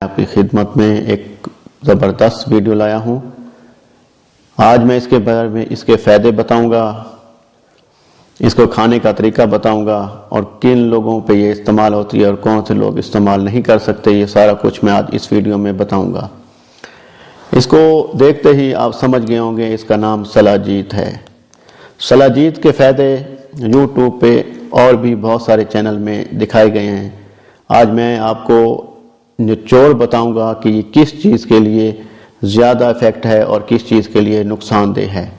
आपकी खिदमत में एक ज़बरदस्त वीडियो लाया हूँ। आज मैं इसके बारे में इसके फ़ायदे बताऊँगा, इसको खाने का तरीका बताऊँगा और किन लोगों पे ये इस्तेमाल होती है और कौन से लोग इस्तेमाल नहीं कर सकते, ये सारा कुछ मैं आज इस वीडियो में बताऊँगा। इसको देखते ही आप समझ गए होंगे, इसका नाम सलाजीत है। सलाजीत के फ़ायदे यूट्यूब पे और भी बहुत सारे चैनल में दिखाए गए हैं। आज मैं आपको निचोड़ बताऊंगा कि ये किस चीज़ के लिए ज़्यादा इफ़ेक्ट है और किस चीज़ के लिए नुकसानदेह है।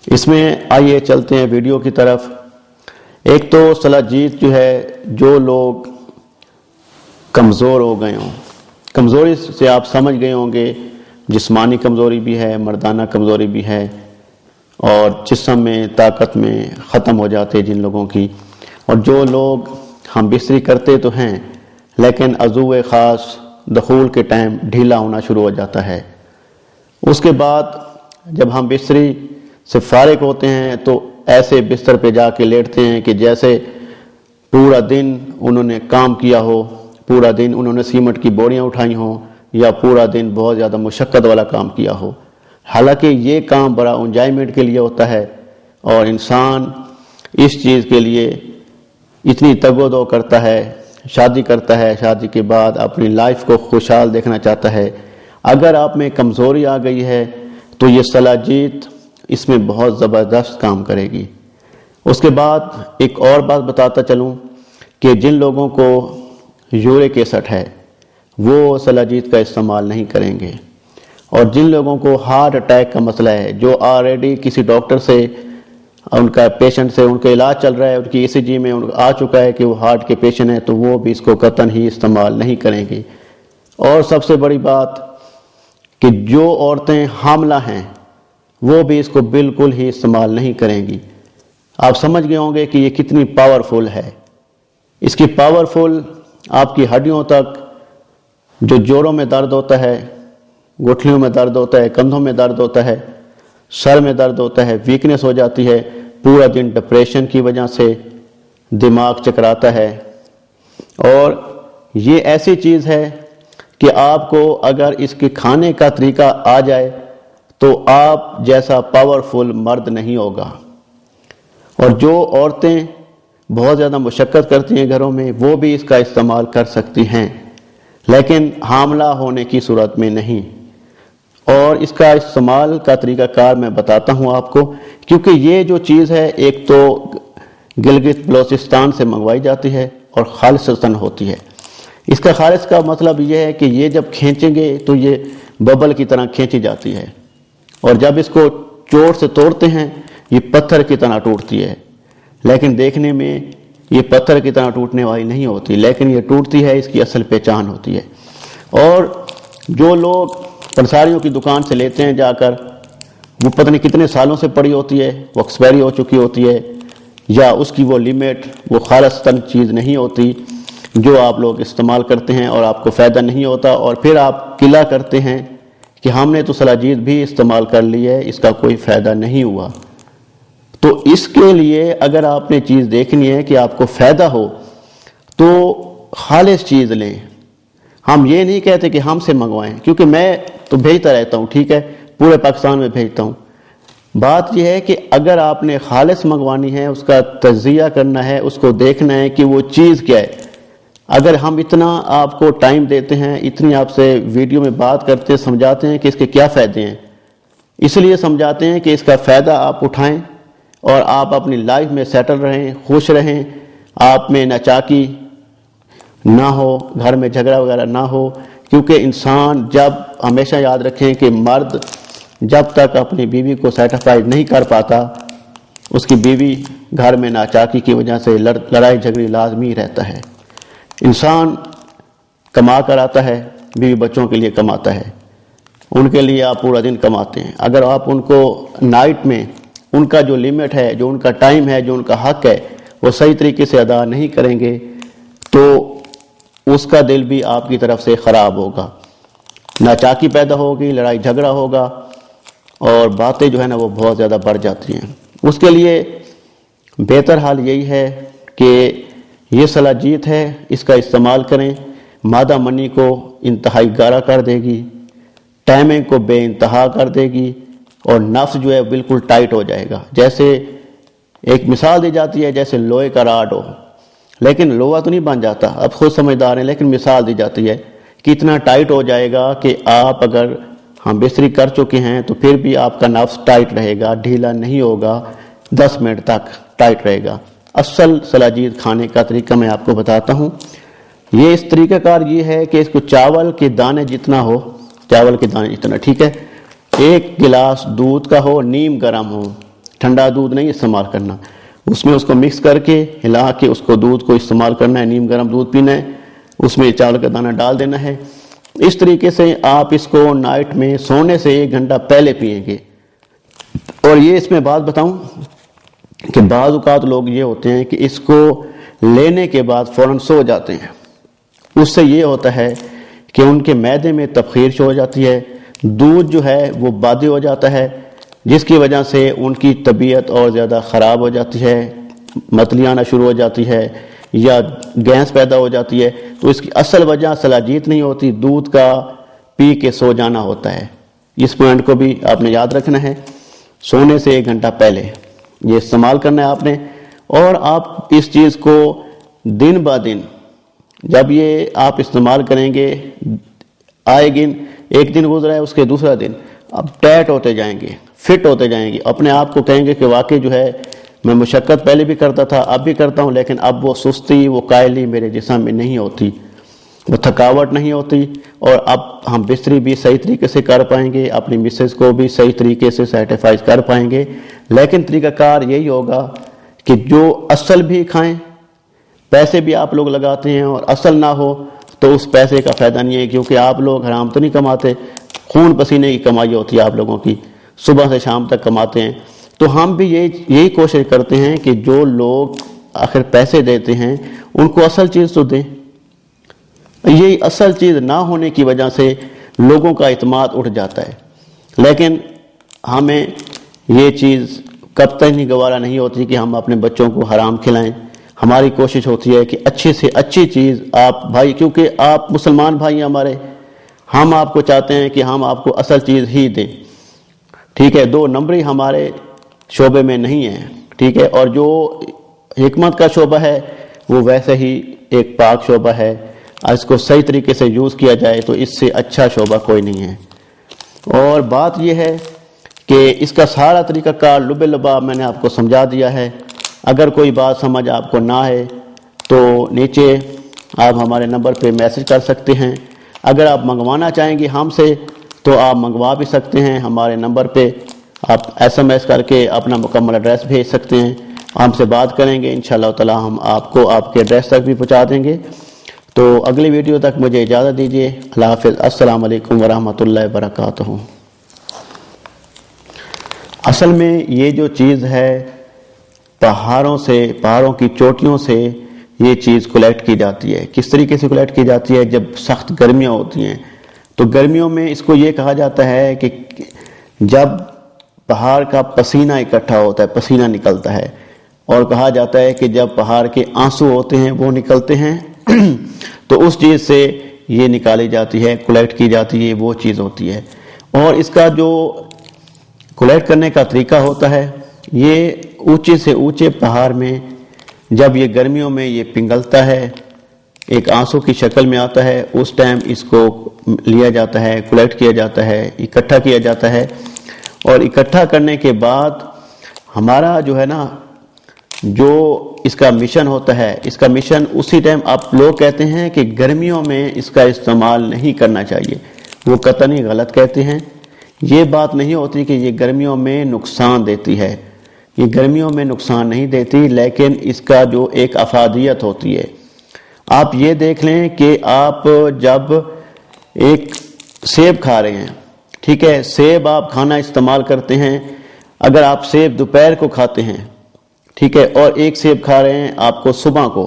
इसमें आइए चलते हैं वीडियो की तरफ। एक तो सलाजीत जो है, जो लोग कमज़ोर हो गए हों, कमज़ोरी से आप समझ गए होंगे, जिस्मानी कमज़ोरी भी है, मर्दाना कमज़ोरी भी है और जिस्म में ताकत में ख़त्म हो जाते हैं जिन लोगों की। और जो लोग हम बिस्तरी करते तो हैं लेकिन अज़ूए ख़ास दखूल के टाइम ढीला होना शुरू हो जाता है। उसके बाद जब हम बिस्तरी से फारिग होते हैं तो ऐसे बिस्तर पे जाके लेटते हैं कि जैसे पूरा दिन उन्होंने काम किया हो, पूरा दिन उन्होंने सीमेंट की बोरियां उठाई हों या पूरा दिन बहुत ज़्यादा मुशक्क़त वाला काम किया हो। हालांकि ये काम बड़ा एंजॉयमेंट के लिए होता है और इंसान इस चीज़ के लिए इतनी तगोदो करता है, शादी करता है, शादी के बाद अपनी लाइफ को खुशहाल देखना चाहता है। अगर आप में कमज़ोरी आ गई है तो ये सलाजीत इसमें बहुत ज़बरदस्त काम करेगी। उसके बाद एक और बात बताता चलूँ कि जिन लोगों को यूरिक एसिड है वो सलाजीत का इस्तेमाल नहीं करेंगे, और जिन लोगों को हार्ट अटैक का मसला है, जो ऑलरेडी किसी डॉक्टर से उनका पेशेंट से उनका इलाज चल रहा है, उनकी ECG में आ चुका है कि वो हार्ट के पेशेंट हैं, तो वो भी इसको कतई ही इस्तेमाल नहीं करेंगे। और सबसे बड़ी बात कि जो औरतें हामला हैं वो भी इसको बिल्कुल ही इस्तेमाल नहीं करेंगी। आप समझ गए होंगे कि ये कितनी पावरफुल है। इसकी पावरफुल आपकी हड्डियों तक, जो जोड़ों में दर्द होता है, गुठलियों में दर्द होता है, कंधों में दर्द होता है, सर में दर्द होता है, वीकनेस हो जाती है, पूरा दिन डिप्रेशन की वजह से दिमाग चकराता है। और ये ऐसी चीज़ है कि आपको अगर इसके खाने का तरीका आ जाए तो आप जैसा पावरफुल मर्द नहीं होगा। और जो औरतें बहुत ज़्यादा मुशक्क़त करती हैं घरों में, वो भी इसका इस्तेमाल कर सकती हैं, लेकिन हामला होने की सूरत में नहीं। और इसका इस्तेमाल का तरीक़ाकार मैं बताता हूँ आपको, क्योंकि ये जो चीज़ है एक तो गिलगित बलोचिस्तान से मंगवाई जाती है और खालिसतन होती है। इसका खालिस का मतलब ये है कि ये जब खींचेंगे तो ये बबल की तरह खींची जाती है, और जब इसको चोट से तोड़ते हैं ये पत्थर की तरह टूटती है। लेकिन देखने में ये पत्थर की तरह टूटने वाली नहीं होती, लेकिन ये टूटती है, इसकी असल पहचान होती है। और जो लोग पंसारियों की दुकान से लेते हैं जाकर, वो पता नहीं कितने सालों से पड़ी होती है, वो एक्सपायरी हो चुकी होती है, या उसकी वो लिमिट, वो खालिसतन चीज़ नहीं होती जो आप लोग इस्तेमाल करते हैं और आपको फ़ायदा नहीं होता। और फिर आप किला करते हैं कि हमने तो सलाजीत भी इस्तेमाल कर ली है, इसका कोई फ़ायदा नहीं हुआ। तो इसके लिए अगर आपने चीज़ देखनी है कि आपको फ़ायदा हो तो खालिस चीज़ लें। हम ये नहीं कहते कि हमसे मंगवाएं, क्योंकि मैं तो भेजता रहता हूँ, ठीक है, पूरे पाकिस्तान में भेजता हूँ। बात यह है कि अगर आपने खालिस मंगवानी है, उसका तज्ज़िया करना है, उसको देखना है कि वो चीज़ क्या है। अगर हम इतना आपको टाइम देते हैं, इतनी आपसे वीडियो में बात करते समझाते हैं कि इसके क्या फ़ायदे हैं, इसलिए समझाते हैं कि इसका फ़ायदा आप उठाएं और आप अपनी लाइफ में सेटल रहें, खुश रहें, आप में नाचाकी ना हो, घर में झगड़ा वगैरह ना हो। क्योंकि इंसान जब, हमेशा याद रखें कि मर्द जब तक अपनी बीवी को सेटिस्फाइड नहीं कर पाता, उसकी बीवी घर में नाचाकी की वजह से लड़ाई झगड़ी लाजमी रहता है। इंसान कमा कर आता है, बीवी बच्चों के लिए कमाता है, उनके लिए आप पूरा दिन कमाते हैं। अगर आप उनको नाइट में उनका जो लिमिट है, जो उनका टाइम है, जो उनका हक है, वो सही तरीके से अदा नहीं करेंगे तो उसका दिल भी आपकी तरफ से ख़राब होगा, नाचाकी पैदा होगी, लड़ाई झगड़ा होगा और बातें जो है ना वो बहुत ज़्यादा बढ़ जाती हैं। उसके लिए बेहतर हाल यही है कि ये सलाजीत है, इसका इस्तेमाल करें। मादा मनी को इंतहाई गाढ़ा कर देगी, टाइमिंग को बे इंतहा कर देगी और नफ्स जो है बिल्कुल टाइट हो जाएगा। जैसे एक मिसाल दी जाती है, जैसे लोहे का राड हो, लेकिन लोहा तो नहीं बन जाता, अब खुद समझदार हैं, लेकिन मिसाल दी जाती है कि इतना टाइट हो जाएगा कि आप अगर हम बिस्तरी कर चुके हैं तो फिर भी आपका नफ्स टाइट रहेगा, ढीला नहीं होगा, 10 मिनट तक टाइट रहेगा। असल सलाजीत खाने का तरीका मैं आपको बताता हूँ। ये इस तरीक़ाकार ये है कि इसको चावल के दाने जितना हो, चावल के दाने जितना, ठीक है, 1 गिलास दूध का हो, नीम गर्म हो, ठंडा दूध नहीं इस्तेमाल करना, उसमें उसको मिक्स करके हिला के उसको दूध को इस्तेमाल करना है, नीम गर्म दूध पीना है, उसमें चावल का दाना डाल देना है। इस तरीके से आप इसको नाइट में सोने से 1 घंटा पहले पिएंगे। और ये इसमें बात बताऊं कि बाज़ औक़ात लोग ये होते हैं कि इसको लेने के बाद फ़ौरन सो जाते हैं, उससे ये होता है कि उनके मैदे में तबखीर हो जाती है, दूध जो है वो बादी हो जाता है, जिसकी वजह से उनकी तबीयत और ज़्यादा ख़राब हो जाती है, मतली आना शुरू हो जाती है या गैस पैदा हो जाती है। तो इसकी असल वजह सलाजीत नहीं होती, दूध का पी के सो जाना होता है। इस पॉइंट को भी आपने याद रखना है, सोने से 1 घंटा पहले ये इस्तेमाल करना है आपने। और आप इस चीज़ को दिन ब दिन जब ये आप इस्तेमाल करेंगे, आए दिन, एक दिन गुजरा है उसके दूसरा दिन आप टाइट होते जाएंगे, फिट होते जाएंगे, अपने आप को कहेंगे कि वाकई जो है मैं मुशक्क़त पहले भी करता था, अब भी करता हूँ, लेकिन अब वो सुस्ती, वो कायली मेरे जिस्म में नहीं होती, वो थकावट नहीं होती, और अब हम बिस्तरी भी सही तरीके से कर पाएंगे, अपनी मिसेज को भी सही तरीके से सेटिस्फाई कर पाएंगे। लेकिन तरीक़ाकार यही होगा कि जो असल भी खाएं, पैसे भी आप लोग लगाते हैं और असल ना हो तो उस पैसे का फ़ायदा नहीं है, क्योंकि आप लोग हराम तो नहीं कमाते, खून पसीने की कमाई होती है आप लोगों की, सुबह से शाम तक कमाते हैं। तो हम भी यही कोशिश करते हैं कि जो लोग आखिर पैसे देते हैं उनको असल चीज़ तो दें। यही असल चीज़ ना होने की वजह से लोगों का इत्मीनान उठ जाता है। लेकिन हमें ये चीज़ कब तक नहीं गवारा नहीं होती कि हम अपने बच्चों को हराम खिलाएं। हमारी कोशिश होती है कि अच्छी से अच्छी चीज़ आप भाई, क्योंकि आप मुसलमान भाई हैं हमारे, हम आपको चाहते हैं कि हम आपको असल चीज़ ही दें, ठीक है। 2 नंबरी हमारे शोबे में नहीं है, ठीक है। और जो हिकमत का शोबा है वो वैसे ही एक पाक शोबा है, इसको सही तरीके से यूज़ किया जाए तो इससे अच्छा शोबा कोई नहीं है। और बात यह है कि इसका सारा तरीका का लुबे लुबाब मैंने आपको समझा दिया है। अगर कोई बात समझ आपको ना है तो नीचे आप हमारे नंबर पे मैसेज कर सकते हैं। अगर आप मंगवाना चाहेंगे हमसे तो आप मंगवा भी सकते हैं, हमारे नंबर पे आप SMS करके अपना मुकम्मल एड्रेस भेज सकते हैं, हमसे बात करेंगे, इंशाअल्लाह ताला हम आपको आपके एड्रेस तक भी पहुंचा देंगे। तो अगली वीडियो तक मुझे इजाज़त दीजिए। अल्लाह हाफ़िज़। अस्सलाम वालेकुम वरहमतुल्लाहि वबरकातुहू। असल में ये जो चीज़ है पहाड़ों की चोटियों से ये चीज़ कलेक्ट की जाती है। किस तरीके से कलेक्ट की जाती है? जब सख्त गर्मियाँ होती हैं तो गर्मियों में इसको ये कहा जाता है कि जब पहाड़ का पसीना इकट्ठा होता है, पसीना निकलता है, और कहा जाता है कि जब पहाड़ के आंसू होते हैं वो निकलते हैं तो उस चीज़ से ये निकाली जाती है, कलेक्ट की जाती है, वो चीज़ होती है। और इसका जो कलेक्ट करने का तरीका होता है, ये ऊंचे से ऊंचे पहाड़ में जब ये गर्मियों में ये पिघलता है, एक आंसू की शक्ल में आता है, उस टाइम इसको लिया जाता है, कलेक्ट किया जाता है, इकट्ठा किया जाता है। और इकट्ठा करने के बाद हमारा जो है ना, जो इसका मिशन होता है, इसका मिशन उसी टाइम, आप लोग कहते हैं कि गर्मियों में इसका इस्तेमाल नहीं करना चाहिए, वो कतई गलत कहते हैं। ये बात नहीं होती कि ये गर्मियों में नुकसान देती है, ये गर्मियों में नुकसान नहीं देती, लेकिन इसका जो एक अफादियत होती है, आप ये देख लें कि आप जब एक सेब खा रहे हैं, ठीक है, सेब आप खाना इस्तेमाल करते हैं, अगर आप सेब दोपहर को खाते हैं, ठीक है, और एक सेब खा रहे हैं आपको सुबह को,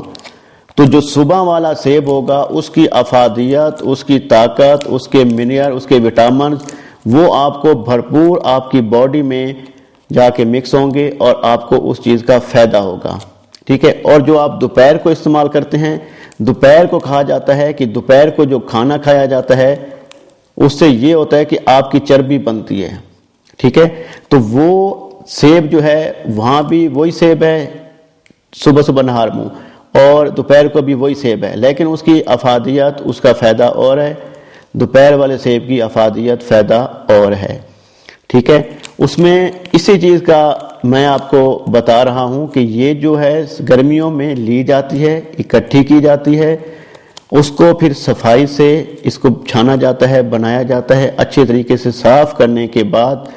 तो जो सुबह वाला सेब होगा उसकी अफादियत, उसकी ताकत, उसके मिनरल, उसके विटामिन, वो आपको भरपूर आपकी बॉडी में जाके मिक्स होंगे और आपको उस चीज़ का फ़ायदा होगा, ठीक है। और जो आप दोपहर को इस्तेमाल करते हैं, दोपहर को कहा जाता है कि दोपहर को जो खाना खाया जाता है उससे ये होता है कि आपकी चर्बी बनती है, ठीक है। तो वो सेब जो है वहाँ भी वही सेब है, सुबह सुबह नहार मुँह, और दोपहर को भी वही सेब है, लेकिन उसकी अफादियत, उसका फ़ायदा और है। दोपहर वाले सेब की अफादियत, फ़ायदा और है, ठीक है। उसमें इसी चीज़ का मैं आपको बता रहा हूँ कि ये जो है गर्मियों में ली जाती है, इकट्ठी की जाती है, उसको फिर सफाई से इसको छाना जाता है, बनाया जाता है, अच्छे तरीके से साफ़ करने के बाद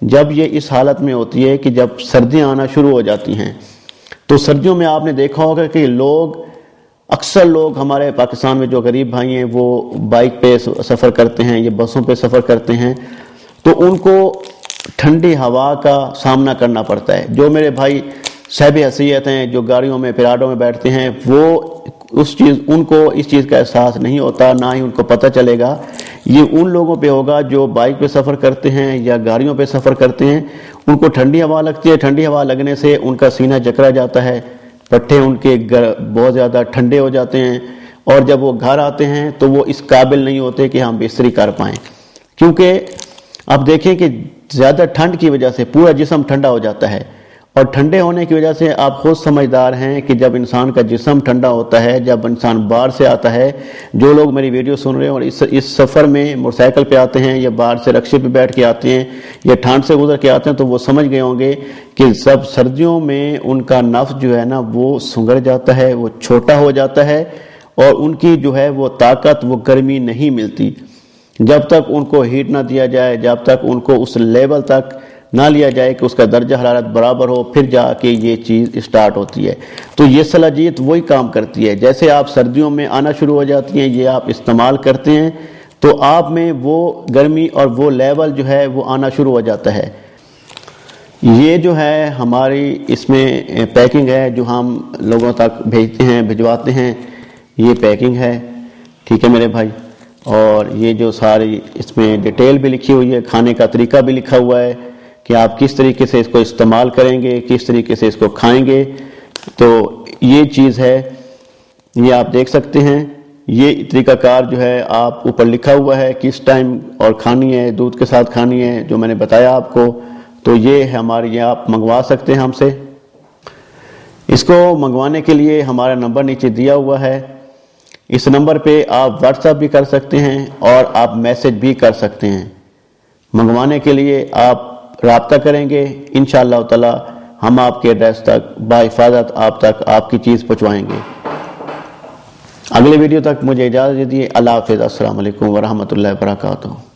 जब ये इस हालत में होती है कि जब सर्दियाँ आना शुरू हो जाती हैं, तो सर्दियों में आपने देखा होगा कि अक्सर लोग हमारे पाकिस्तान में जो गरीब भाई हैं वो बाइक पे सफ़र करते हैं या बसों पे सफ़र करते हैं, तो उनको ठंडी हवा का सामना करना पड़ता है। जो मेरे भाई साहिब हैसियत हैं, जो गाड़ियों में पिराडों में बैठते हैं, वो उनको इस चीज़ का एहसास नहीं होता, ना ही उनको पता चलेगा। ये उन लोगों पे होगा जो बाइक पे सफ़र करते हैं या गाड़ियों पे सफ़र करते हैं, उनको ठंडी हवा लगती है। ठंडी हवा लगने से उनका सीना जकड़ा जाता है, पट्टे उनके बहुत ज़्यादा ठंडे हो जाते हैं, और जब वो घर आते हैं तो वो इस काबिल नहीं होते कि हम बिस्तरी कर पाएँ, क्योंकि आप देखें कि ज़्यादा ठंड की वजह से पूरा जिस्म ठंडा हो जाता है, और ठंडे होने की वजह से आप खुद समझदार हैं कि जब इंसान का जिस्म ठंडा होता है, जब इंसान बाहर से आता है, जो लोग मेरी वीडियो सुन रहे हैं और इस सफ़र में मोटरसाइकिल पे आते हैं या बाहर से रक्शे पे बैठ के आते हैं या ठंड से गुजर के आते हैं, तो वो समझ गए होंगे कि सब सर्दियों में उनका नफ्स जो है ना वो सुंगर जाता है, वो छोटा हो जाता है, और उनकी जो है वो ताकत, वो गर्मी नहीं मिलती। जब तक उनको हीट ना दिया जाए, जब तक उनको उस लेवल तक ना लिया जाए कि उसका दर्जा हरारत बराबर हो, फिर जाके ये चीज़ स्टार्ट होती है। तो ये सलाजियत वही काम करती है। जैसे आप सर्दियों में आना शुरू हो जाती हैं, ये आप इस्तेमाल करते हैं, तो आप में वो गर्मी और वो लेवल जो है वो आना शुरू हो जाता है। ये जो है हमारी इसमें पैकिंग है जो हम लोगों तक भेजते हैं, भिजवाते हैं, ये पैकिंग है, ठीक है मेरे भाई। और ये जो सारी इसमें डिटेल भी लिखी हुई है, खाने का तरीका भी लिखा हुआ है कि आप किस तरीके से इसको इस्तेमाल करेंगे, किस तरीके से इसको खाएंगे। तो ये चीज़ है, ये आप देख सकते हैं। ये तरीकाकार जो है आप ऊपर लिखा हुआ है किस टाइम और खानी है, दूध के साथ खानी है, जो मैंने बताया आपको। तो ये है हमारे, ये आप मंगवा सकते हैं हमसे। इसको मंगवाने के लिए हमारा नंबर नीचे दिया हुआ है, इस नंबर पे आप व्हाट्सएप भी कर सकते हैं और आप मैसेज भी कर सकते हैं। मंगवाने के लिए आप राब्ता करेंगे, इंशाअल्लाह ताला हम आपके एड्रेस तक बाहिफाजत आप तक आपकी चीज़ पहुँचवाएंगे। अगले वीडियो तक मुझे इजाज़त दीजिए। अल्लाह हाफ़िज़। अस्सलाम वालेकुम व रहमतुल्लाहि व बरकातुहू।